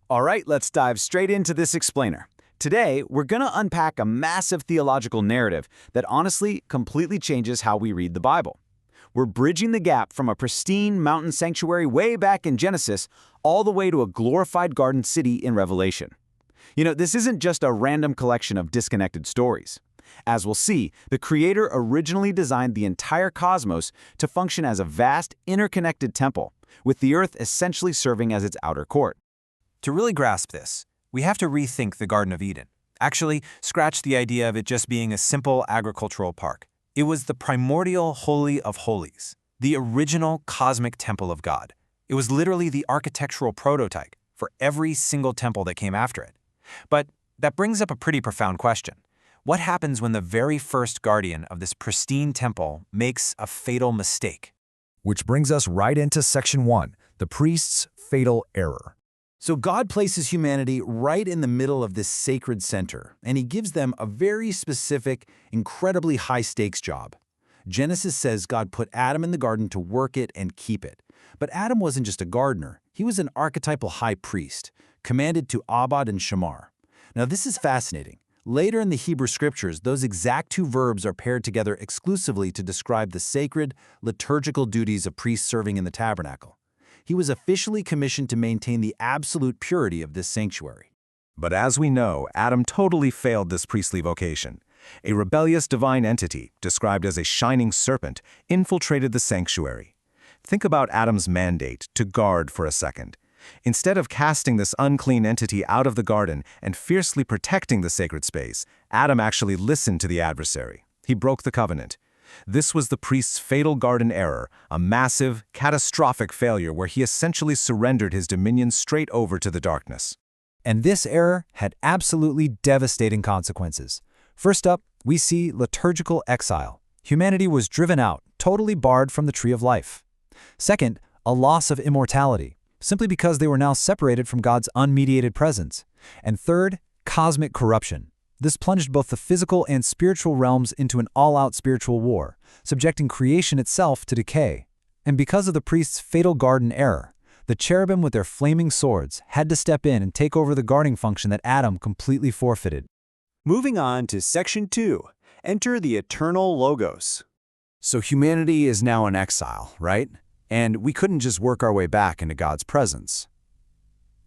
All right, let's dive straight into this explainer. Today, we're going to unpack a massive theological narrative that honestly completely changes how we read the Bible. We're bridging the gap from a pristine mountain sanctuary way back in Genesis all the way to a glorified garden city in Revelation. This isn't just a random collection of disconnected stories. As we'll see, the Creator originally designed the entire cosmos to function as a vast, interconnected temple, with the earth essentially serving as its outer court. To really grasp this, we have to rethink the Garden of Eden. Actually, scratch the idea of it just being a simple agricultural park. It was the primordial Holy of Holies, the original cosmic temple of God. It was literally the architectural prototype for every single temple that came after it. But that brings up a pretty profound question. What happens when the very first guardian of this pristine temple makes a fatal mistake? Which brings us right into Section 1, the priest's fatal error. So God places humanity right in the middle of this sacred center, and he gives them a very specific, incredibly high-stakes job. Genesis says God put Adam in the garden to work it and keep it. But Adam wasn't just a gardener. He was an archetypal high priest, commanded to Abad and Shamar. Now this is fascinating. Later in the Hebrew scriptures, those exact two verbs are paired together exclusively to describe the sacred, liturgical duties of priests serving in the tabernacle. He was officially commissioned to maintain the absolute purity of this sanctuary. But as we know, Adam totally failed this priestly vocation. A rebellious divine entity, described as a shining serpent, infiltrated the sanctuary. Think about Adam's mandate to guard for a second. Instead of casting this unclean entity out of the garden and fiercely protecting the sacred space, Adam actually listened to the adversary. He broke the covenant. This was the priest's fatal garden error, a massive, catastrophic failure where he essentially surrendered his dominion straight over to the darkness. And this error had absolutely devastating consequences. First up, we see liturgical exile. Humanity was driven out, totally barred from the tree of life. Second, a loss of immortality, simply because they were now separated from God's unmediated presence. And third, cosmic corruption. This plunged both the physical and spiritual realms into an all-out spiritual war, subjecting creation itself to decay. And because of the priest's fatal garden error, the cherubim with their flaming swords had to step in and take over the guarding function that Adam completely forfeited. Moving on to Section 2, enter the eternal Logos. So humanity is now in exile, right? And we couldn't just work our way back into God's presence.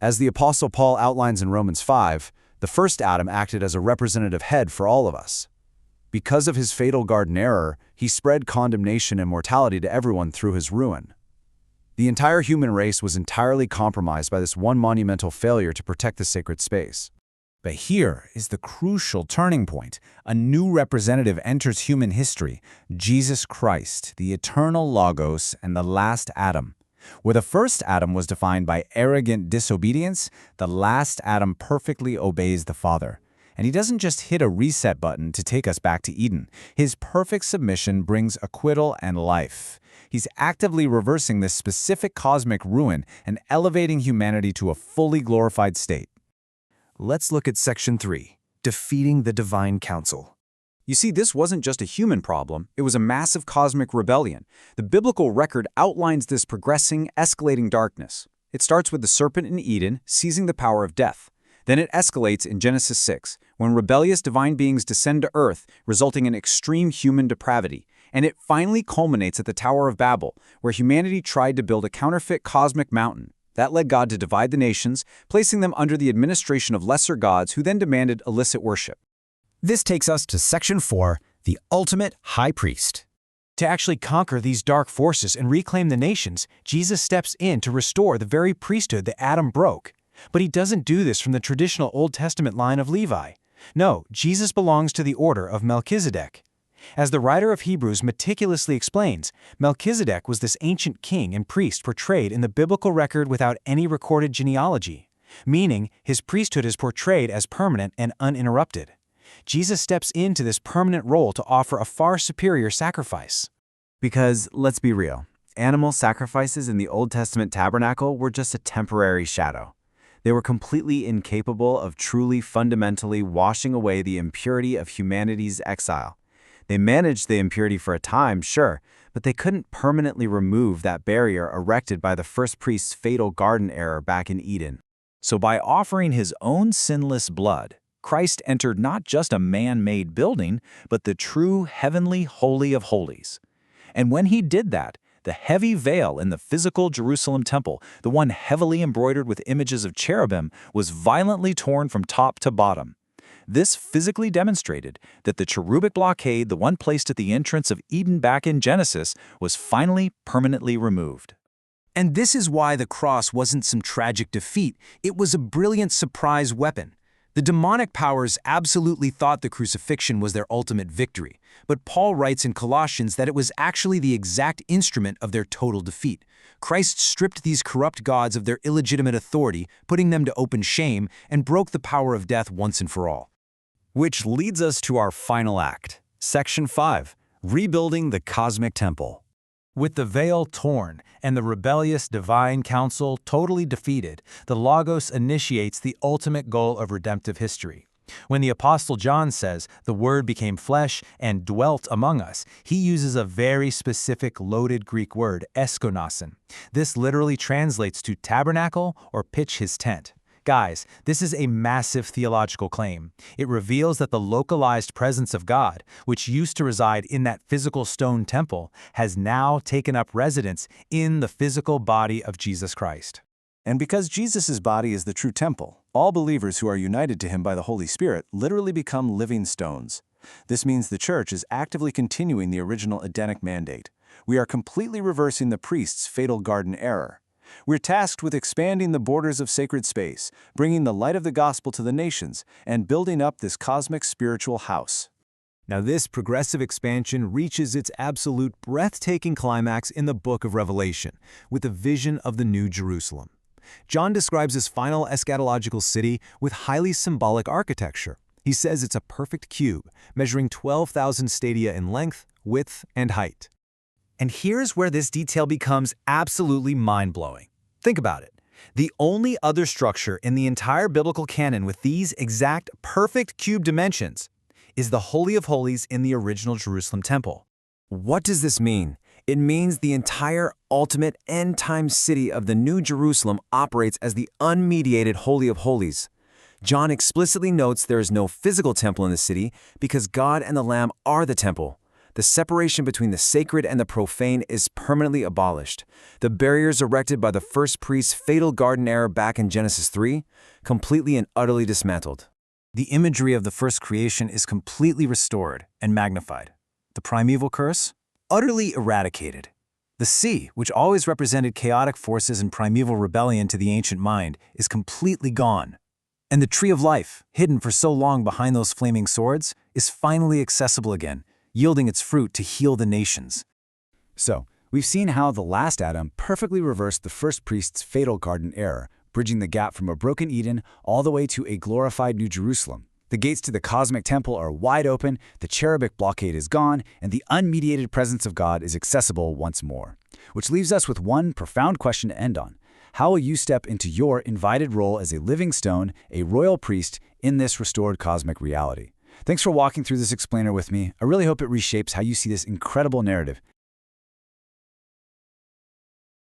As the Apostle Paul outlines in Romans 5, the first Adam acted as a representative head for all of us. Because of his fatal garden error, he spread condemnation and mortality to everyone through his ruin. The entire human race was entirely compromised by this one monumental failure to protect the sacred space. But here is the crucial turning point. A new representative enters human history, Jesus Christ, the eternal Logos and the last Adam. Where the first Adam was defined by arrogant disobedience, the last Adam perfectly obeys the Father. And he doesn't just hit a reset button to take us back to Eden. His perfect submission brings acquittal and life. He's actively reversing this specific cosmic ruin and elevating humanity to a fully glorified state. Let's look at Section 3, defeating the divine council. You see, this wasn't just a human problem, it was a massive cosmic rebellion. The biblical record outlines this progressing, escalating darkness. It starts with the serpent in Eden seizing the power of death. Then it escalates in Genesis 6, when rebellious divine beings descend to earth, resulting in extreme human depravity. And it finally culminates at the Tower of Babel, where humanity tried to build a counterfeit cosmic mountain. That led God to divide the nations, placing them under the administration of lesser gods who then demanded illicit worship. This takes us to Section 4, the ultimate high priest. To actually conquer these dark forces and reclaim the nations, Jesus steps in to restore the very priesthood that Adam broke. But he doesn't do this from the traditional Old Testament line of Levi. No, Jesus belongs to the order of Melchizedek. As the writer of Hebrews meticulously explains, Melchizedek was this ancient king and priest portrayed in the biblical record without any recorded genealogy, meaning his priesthood is portrayed as permanent and uninterrupted. Jesus steps into this permanent role to offer a far superior sacrifice. Because, let's be real, animal sacrifices in the Old Testament tabernacle were just a temporary shadow. They were completely incapable of truly fundamentally washing away the impurity of humanity's exile. They managed the impurity for a time, sure, but they couldn't permanently remove that barrier erected by the first priest's fatal garden error back in Eden. So by offering his own sinless blood, Christ entered not just a man-made building, but the true heavenly Holy of Holies. And when he did that, the heavy veil in the physical Jerusalem temple, the one heavily embroidered with images of cherubim, was violently torn from top to bottom. This physically demonstrated that the cherubic blockade, the one placed at the entrance of Eden back in Genesis, was finally permanently removed. And this is why the cross wasn't some tragic defeat. It was a brilliant surprise weapon. The demonic powers absolutely thought the crucifixion was their ultimate victory, but Paul writes in Colossians that it was actually the exact instrument of their total defeat. Christ stripped these corrupt gods of their illegitimate authority, putting them to open shame, and broke the power of death once and for all. Which leads us to our final act, Section 5, Rebuilding the Cosmic Temple. With the veil torn and the rebellious divine council totally defeated, the Logos initiates the ultimate goal of redemptive history. When the Apostle John says, "The Word became flesh and dwelt among us," he uses a very specific loaded Greek word, eskonasin. This literally translates to tabernacle or pitch his tent. Guys, this is a massive theological claim. It reveals that the localized presence of God, which used to reside in that physical stone temple, has now taken up residence in the physical body of Jesus Christ. And because Jesus' body is the true temple, all believers who are united to him by the Holy Spirit literally become living stones. This means the church is actively continuing the original Edenic mandate. We are completely reversing the priest's fatal garden error. We're tasked with expanding the borders of sacred space, bringing the light of the gospel to the nations, and building up this cosmic spiritual house. Now this progressive expansion reaches its absolute breathtaking climax in the book of Revelation, with the vision of the New Jerusalem. John describes this final eschatological city with highly symbolic architecture. He says it's a perfect cube, measuring 12,000 stadia in length, width, and height. And here's where this detail becomes absolutely mind-blowing. Think about it. The only other structure in the entire biblical canon with these exact perfect cube dimensions is the Holy of Holies in the original Jerusalem temple. What does this mean? It means the entire ultimate end-time city of the New Jerusalem operates as the unmediated Holy of Holies. John explicitly notes there is no physical temple in the city because God and the Lamb are the temple. The separation between the sacred and the profane is permanently abolished. The barriers erected by the first priest's fatal garden error back in Genesis 3, completely and utterly dismantled. The imagery of the first creation is completely restored and magnified. The primeval curse? Utterly eradicated. The sea, which always represented chaotic forces and primeval rebellion to the ancient mind, is completely gone. And the tree of life, hidden for so long behind those flaming swords, is finally accessible again, yielding its fruit to heal the nations. So, we've seen how the last Adam perfectly reversed the first priest's fatal garden error, bridging the gap from a broken Eden all the way to a glorified New Jerusalem. The gates to the cosmic temple are wide open, the cherubic blockade is gone, and the unmediated presence of God is accessible once more. Which leaves us with one profound question to end on. How will you step into your invited role as a living stone, a royal priest, in this restored cosmic reality? Thanks for walking through this explainer with me. I really hope it reshapes how you see this incredible narrative.